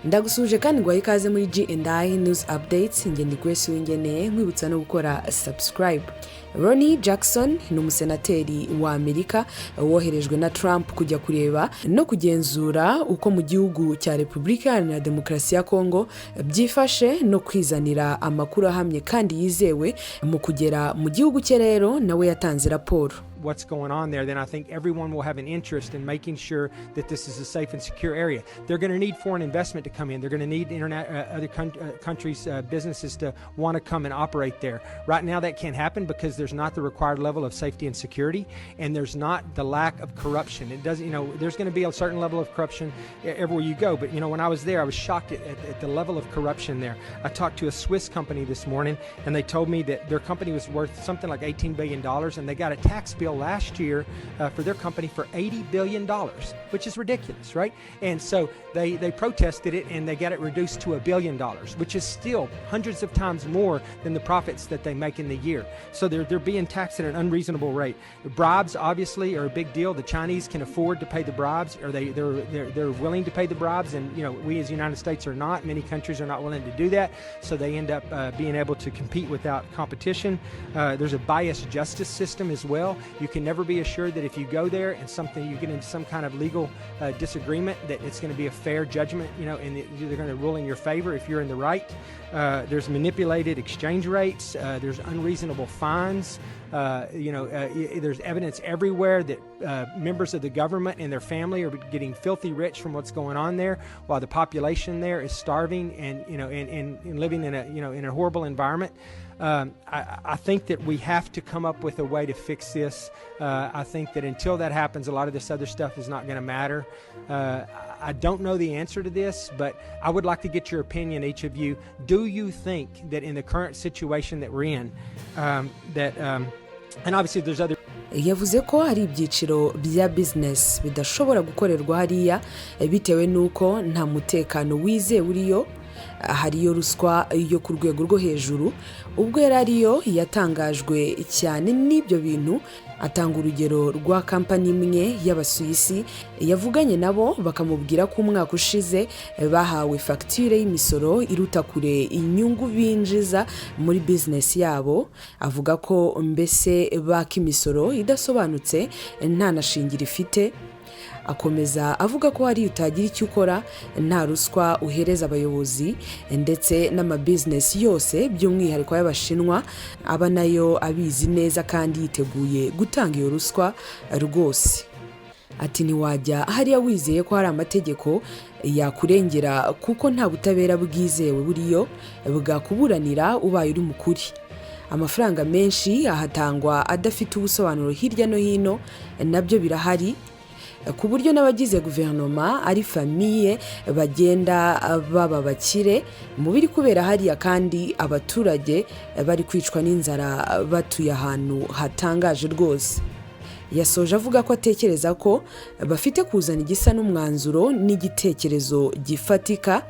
Ndagusuje kandi ngo ikaze muri G&I News Updates. Nge ndi Grace Wingeneye nkwibutsa no gukora subscribe. Ronnie Jackson ni umusenateri wa Amerika woherejwe na Trump kujya kureba no kugenzura uko mu gihugu cya Repubulika Iharanira Demokarasi ya Kongo byifashe no kwizanira amakuru ahamye kandi yizewe mu kugera mu gihugu cye. Rero nawe yatanze raporo. What's going on there, then I think everyone will have an interest in making sure that this is a safe and secure area. They're going to need foreign investment to come in. They're going to need other countries' businesses to want to come and operate there. Right now that can't happen because there's not the required level of safety and security, and there's not the lack of corruption. It doesn't, there's going to be a certain level of corruption everywhere you go, but when I was there, I was shocked at the level of corruption there. I talked to a Swiss company this morning, and they told me that their company was worth something like $18 billion, and they got a tax bill last year for their company for $80 billion, which is ridiculous, right? And so they protested it, and they got it reduced to $1 billion, which is still hundreds of times more than the profits that they make in the year. So they're being taxed at an unreasonable rate. The bribes obviously are a big deal. The Chinese can afford to pay the bribes, or they're willing to pay the bribes, and we as the United States are not. Many countries are not willing to do that, so they end up being able to compete without competition. There's a biased justice system as well. You can never be assured that if you go there and you get into some kind of legal disagreement, that it's going to be a fair judgment, and they're going to rule in your favor if you're in the right. There's manipulated exchange rates. There's unreasonable fines. There's evidence everywhere that members of the government and their family are getting filthy rich from what's going on there, while the population there is starving and living in a horrible environment. I think that we have to come up with a way to fix this. I think that until that happens, a lot of this other stuff is not going to matter. I don't know the answer to this, but I would like to get your opinion, each of you. Do you think that in the current situation that we're in, and obviously there's other... Yavuze ko hari ibyiciro bya business bidashobora gukorerwa hariya bitewe nuko nta mutekano wize uriyo. Hariyo ruswa yo ku rwego rwo hejuru. Ubwo yarariyo yatangajwe cyane n'ibyo bintu. Atanga urugero rwa kampani imwe y'Abasuwisi yavuganye nabo bakamubwira ko umwaka ushize bahawe facture y'imisoro iruta kure inyungu binjiza muri business yabo. Avuga ko mbese baka imisoro idasobanutse nta nashingira ifite. Akomeza avuga ko hari utagira icyo ukora, nta ruswa uhereza abayobozi, ndetse n'amabusiness yose by'umwihariko y'Abashinwa aba nayo abizi neza kandi yiteguye gutanga iyo ruswa rwose. Ati ntiwajya hariya wizeye ko hari amategeko yakurengera kuko nta butabera bwizewe buriyo bwakuburanira ubaye uri mukuri. Amafaranga menshi ahatangwa adafite ubusobanuro hirya no hino nabyo birahari, ku buryo n'abagize guverinoma ari famiye bagenda baba bakire mu biri kubera hariya, kandi abaturage bari kwicwa n'inzara batuye ahantu hatangaje rwose. Yasoje avuga ko atekereza ko bafite kuzana igisa n'umwanzuro n'igitekerezo gifatika.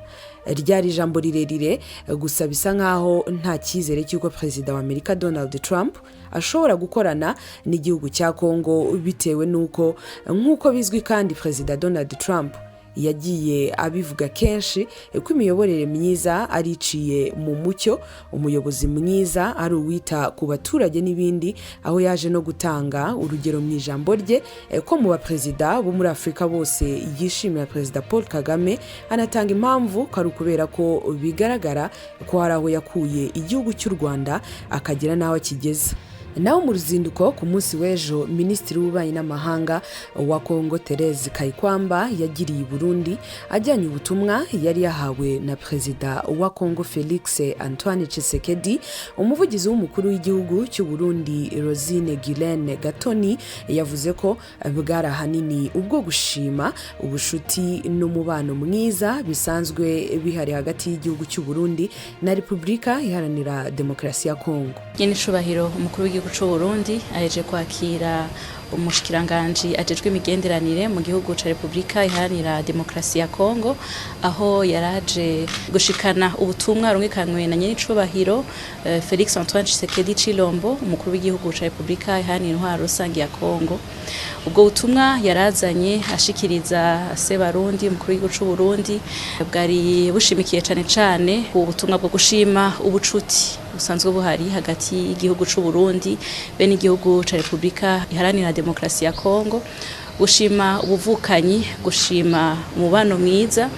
Ryari ijambo rirerire, gusa bisa nkaho nta cyizere cy'uko Perezida wa Amerika Donald Trump ashobora gukorana n'igihugu cya Kongo, bitewe nuko nk'uko bizwi kandi Perezida Donald Trump yagiye abivuga kenshi ko imiyoborere myiza ari iciye mu mucyo, umuyobozi mwiza ari uwita ku baturage n'ibindi, aho yaje no gutanga urugero mu ijambo rye ko mu baperezida bo muri Afurika bose yishimira Perezida Paul Kagame. Anatanga impamvu ko ari ukubera ko bigaragara ko hari aho yakuye igihugu cy'u Rwanda akagira n'aho akigeza. Naho mu ruzinduko ku munsi w'ejo, Minisitiri w'Ububanyi n'Amahanga wa Kongo Thérèse Kayikwamba yagiriye Burundi ajyanye ubutumwa yari yahawe na Perezida wa Kongo Félix Antoine Tshisekedi. Umuvugizi w'umukuru w'igihugu cy'u Burundi Rosine Guilaine Gatoni yavuze ko bwari ahanini ubwo gushima ubushuti n'umubano mwiza bisanzwe bihari hagati y'igihugu cy'u Burundi na Repubulika Iharanira Demokarasi ya Kongo. Nyine shubahiro umukuru w'igihugu w'igihugu c'u Burundi aheje kwakira umushikiranganji ajejwe imigenderanire mu gihugu ca Republika Iharanira Demokarasi ya Kongo, aho yaraje gushikana ubutumwa rungikanwe na nyenicubahiro Felix Antoine Tshisekedi Tshilombo, umukuru w'igihugu ca Republika Iharanira Intwaro Rusangi ya Kongo. Ubwo butumwa yarazanye ashikiriza Sebarundi, umukuru w'igihugu c'u Burundi, bwari bushimikiye cane cane ku butumwa bwo gushima ubucuti busanzwe buhari hagati y'igihugu c'u Burundi be n'igihugu ca Republika Iharanira Demokarasi ya Kongo, gushima ubuvukanyi, gushima umubano mwiza,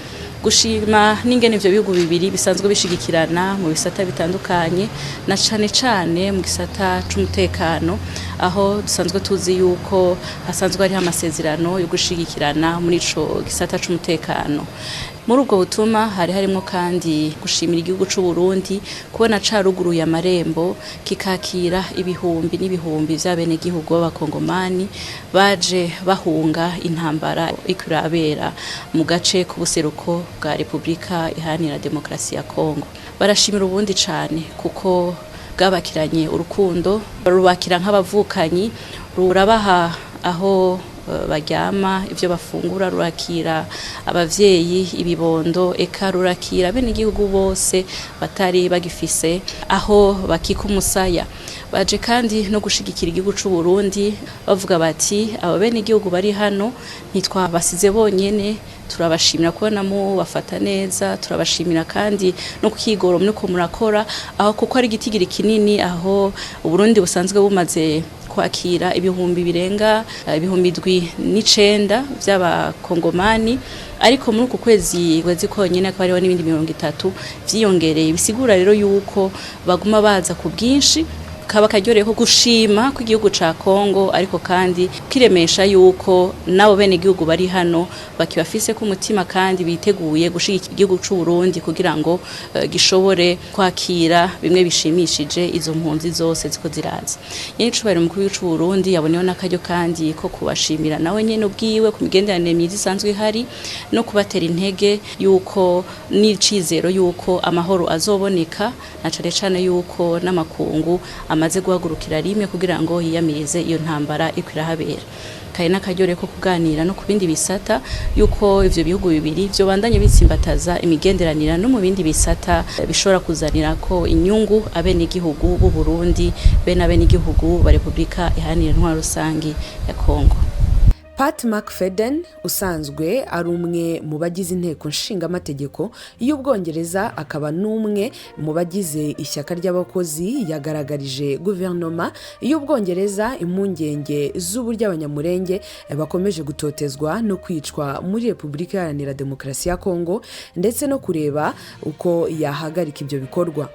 gushima n'ingene ivyo bihugu bibiri bisanzwe bishigikirana mu bisata bitandukanye, na cane cane mu gisata c'umutekano, aho dusanzwe tuzi yuko hasanzwe hari amasezerano yo gushigikirana muri ico gisata c'umutekano. Muri ubwo butuma hari harimo kandi gushimira igihugu c'u Burundi kubona caruguruye amarembo kikakira ibihumbi n'ibihumbi vy'abene gihugu b'abakongomani baje bahunga intambara ikurabera mu gace k'ubuseruko bwa Republika Iharanira Demokarasi ya Kongo. Barashimira ubundi cane kuko bwabakiranye urukundo, rubakira nk'abavukanyi, rurabaha aho baryama, ivyo bafungura, rurakira abavyeyi, ibibondo, eka rurakira bene igihugu bose batari bagifise aho bakika umusaya. Baje kandi no gushigikira igihugu c'u Burundi bavuga bati abo bene igihugu bari hano ntitwabasize bonyene, turabashimira kubona mu bafata neza, turabashimira kandi no kukigoro nuko murakora aho kuko ari igitigiri kinini, aho Uburundi busanzwe bumaze kwakira ibihumbi birenga ibihumbi 9 by'abakongomani, ariko muri uku kwezi konyene akaba hariho n'ibindi 30 vyiyongereye. Bisigura rero yuko baguma baza ku bwinshi, kaba karyoreho gushima ku gihugu ca Kongo, ariko kandi kiremesha yuko nabo bene igihugu bari hano bakibafise ku mutima kandi biteguye gushigikira igihugu c'u Burundi kugira ngo gishobore kwakira bimwe bishimishije izo mpunzi zose ziko ziraza. Nyenicubahiro umukuru w'igihugu c'u Burundi yaboneyeho n'akaryo kandi ko kubashimira nawe nyene ubwiwe ku migenderanire myiza isanzwe ihari, no kubatera intege yuko n'icizero yuko amahoro azoboneka, na cane cane yuko n'amakungu amaze guhagurukira rimwe kugira ngo yiyamirize iyo ntambara ikwirahabera. Kari n'akaryo ko kuganira no ku bindi bisata yuko ivyo bihugu bibiri byo bandanye bitsimbataza imigenderanira no mu bindi bisata bishobora kuzanira ko inyungu abene igihugu b'u Burundi be n'abene igihugu ba Republika Iharanira Intwaro Rusangi ya Kongo. Pat McFadden usanzwe ari umwe mu bagize inteko nshingamategeko y'Ubwongereza, akaba n'umwe mu bagize ishyaka ry'abakozi, yagaragarije guverinoma y'Ubwongereza impungenge z'uburyo abanyamurenge bakomeje gutotezwa no kwicwa muri Republika Iharanira Demokarasi ya Kongo, ndetse no kureba uko yahagarika ibyo bikorwa.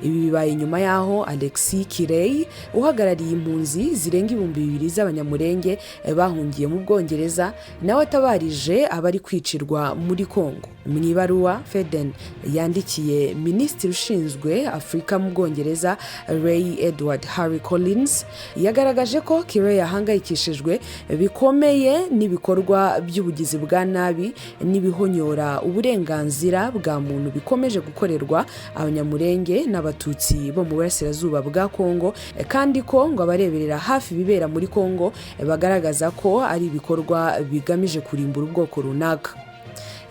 Ibi bibaye nyuma yaho Alexis Kirey uhagarariye impunzi zirenga 2,000 z'abanyamurenge bahungiye mu Bwongereza nawe atabarije abari kwicirwa muri Kongo. Mu ibaruwa Feden yandikiye minisitiri ushinzwe Afrika mu Bwongereza Ray Edward Harry Collins, yagaragaje ko Kirey yahangayikishijwe bikomeye n'ibikorwa by'ubugizi bwa nabi n'ibihonyora uburenganzira bwa muntu bikomeje gukorerwa abanyamurenge n'abatutsi bo mu burasirazuba bwa Kongo, kandi ko ngo abareberera hafi bibera muri Kongo bagaragaza ko ari ibikorwa bigamije kurimbura ubwoko runaka.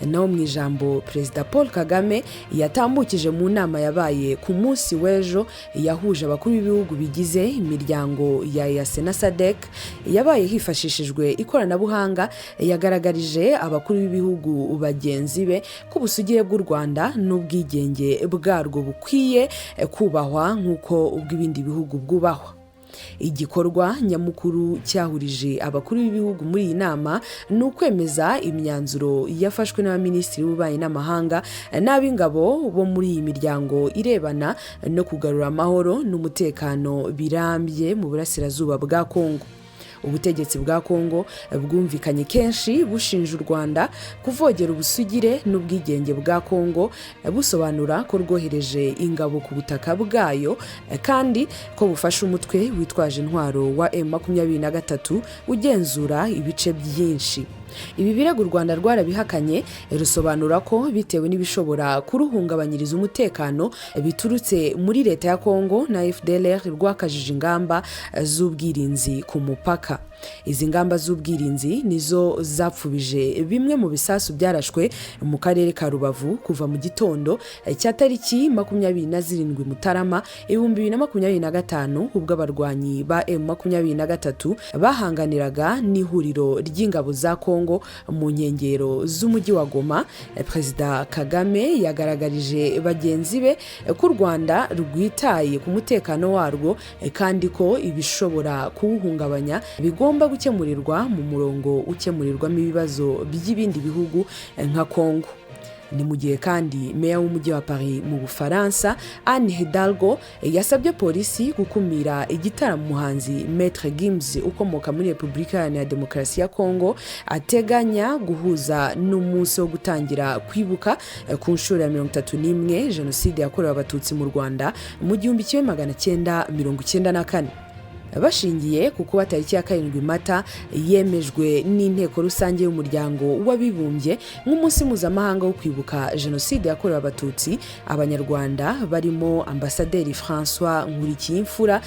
Naho mu ijambo Perezida Paul Kagame yatambukije mu nama yabaye ku munsi w'ejo yahuje abakuru b'ibihugu bigize imiryango ya EAC na SADC, yabaye hifashishijwe ikoranabuhanga, yagaragarije abakuru b'ibihugu bagenzi be ko ubusugire bw'u Rwanda n'ubwigenge bwarwo bukwiye kubahwa nk'uko ubw'ibindi bihugu bwubahwa. Igikorwa nyamukuru cyahurije abakuru b'ibihugu muri iyi nama ni ukwemeza imyanzuro yafashwe n'abaminisitiri b'ububanyi n'amahanga n'ab'ingabo bo muri iyi miryango irebana no kugarura amahoro n'umutekano birambye mu burasirazuba bwa Kongo. Ubutegetsi bwa Kongo bwumvikanye kenshi bushinja u Rwanda kuvogera ubusugire n'ubwigenge bwa Kongo, busobanura ko rwohereje ingabo ku butaka bwayo kandi ko bufasha umutwe witwaje intwaro wa M23 ugenzura ibice byinshi. Ibi birego u Rwanda rwarabihakanye rusobanura ko bitewe n'ibishobora kuruhungabanyiriza umutekano biturutse muri leta ya Kongo na FDLR rwakajije ingamba z'ubwirinzi ku mupaka. Izi ngamba z'ubwirinzi nizo zapfubije bimwe mu bisasu byarashwe mu karere ka Rubavu kuva mu gitondo cya tariki 27 Mutarama 2025 ubwo abarwanyi ba M23 bahanganiraga n'ihuriro ry'ingabo za Kongo mu nkengero z'umujyi wa Goma. Perezida Kagame yagaragarije bagenzi be ko u Rwanda rwitaye ku mutekano warwo kandi ko ibishobora kuwuhungabanya bigomba gukemurirwa mu murongo ukemurirwamo ibibazo by'ibindi bihugu nka Kongo. Ni mu gihe kandi meya w'umujyi wa Paris mu Bufaransa Anne Hidalgo yasabye polisi gukumira igitaramo umuhanzi Maître Gims ukomoka muri Repubulika Iharanira Demokarasi ya Kongo ateganya guhuza n'umunsi wo gutangira kwibuka ku nshuro ya 31 Jenoside yakorewe Abatutsi mu Rwanda mu 1994. Bashingiye ku kuba tariki ya 7 Mata yemejwe n'inteko rusange y'umuryango w'abibumbye nk'umunsi mpuzamahanga wo kwibuka Jenoside yakorewe Abatutsi, Abanyarwanda barimo Ambasaderi François Nkurikiyimfura,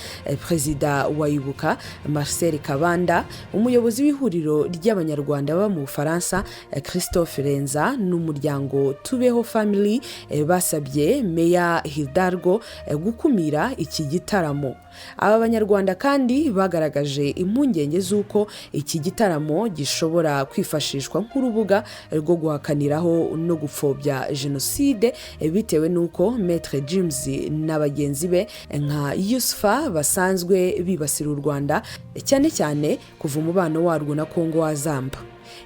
Perezida wa Ibuka Marcel Kabanda, umuyobozi w'ihuriro ry'Abanyarwanda baba mu Bufaransa Christophe Renza n'umuryango Tubeho Family basabye Meya Hidalgo gukumira iki gitaramo. Aba Banyarwanda kandi bagaragaje impungenge z'uko iki gitaramo gishobora kwifashishwa nk'urubuga rwo guhakaniraho no gupfobya Jenoside bitewe n'uko Maître Gims na bagenzi be nka Yusufa basanzwe bibasira u Rwanda cyane cyane kuva umubano warwo na Kongo wazamba.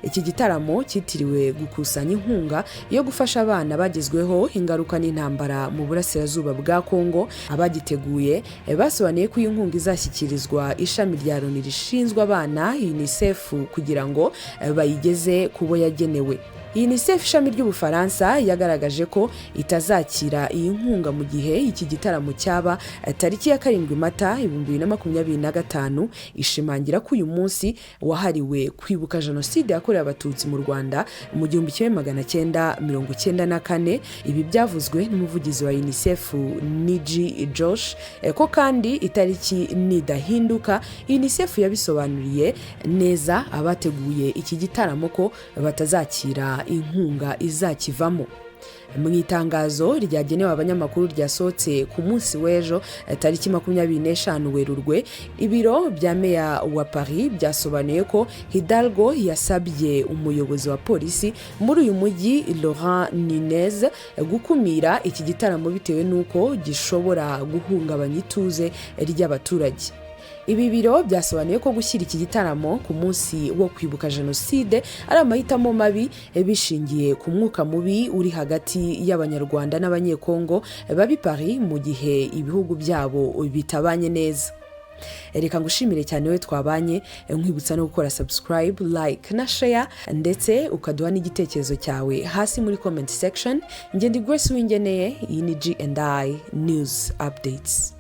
Iki gitaramo cyitiriwe gukusanya inkunga yo gufasha abana bagezweho ingaruka n'intambara mu burasirazuba bwa Kongo. Abagiteguye basobanuye ko iyi nkunga izashyikirizwa ishami rya Loni rishinzwe abana UNICEF kugira ngo bayigeze kubo yagenewe. UNICEF ishami ry'Ubufaransa yagaragaje ko itazakira iyi nkunga mu gihe iki gitaramo cyaba tariki ya 7 Mata 2025, ishimangira ko uyu munsi wahariwe kwibuka Jenoside yakorewe Abatutsi mu Rwanda mu 1994. Ibi byavuzwe n'umuvugizi wa UNICEF Niji Josh ko kandi itariki nidahinduka. UNICEF yabisobanuriye neza abateguye iki gitaramo ko batazakira inkunga izakivamo. Mu itangazo ryagenewe abanyamakuru ryasohotse ku munsi w'ejo tariki 25 Werurwe, ibiro bya meya wa Paris byasobanuye ko Hidalgo yasabye umuyobozi wa polisi muri uyu mujyi Laurent Nunez gukumira iki gitaramo bitewe n'uko gishobora guhungabanya ituze ry'abaturage. Ibi biro byasobanuye ko gushyira iki gitaramo ku munsi wo kwibuka Jenoside ari amahitamo mabi bishingiye ku mwuka mubi uri hagati y'Abanyarwanda n'Abanyekongo babi Paris mu gihe ibihugu byabo bitabanye neza. Reka ngushimire cyane we twabanye, nkwibutsa no gukora subscribe, like na share ndetse ukaduha n'igitekerezo cyawe hasi muri comment section. Nge ndi Grace Uwingeneye, iyi ni G&I News Updates.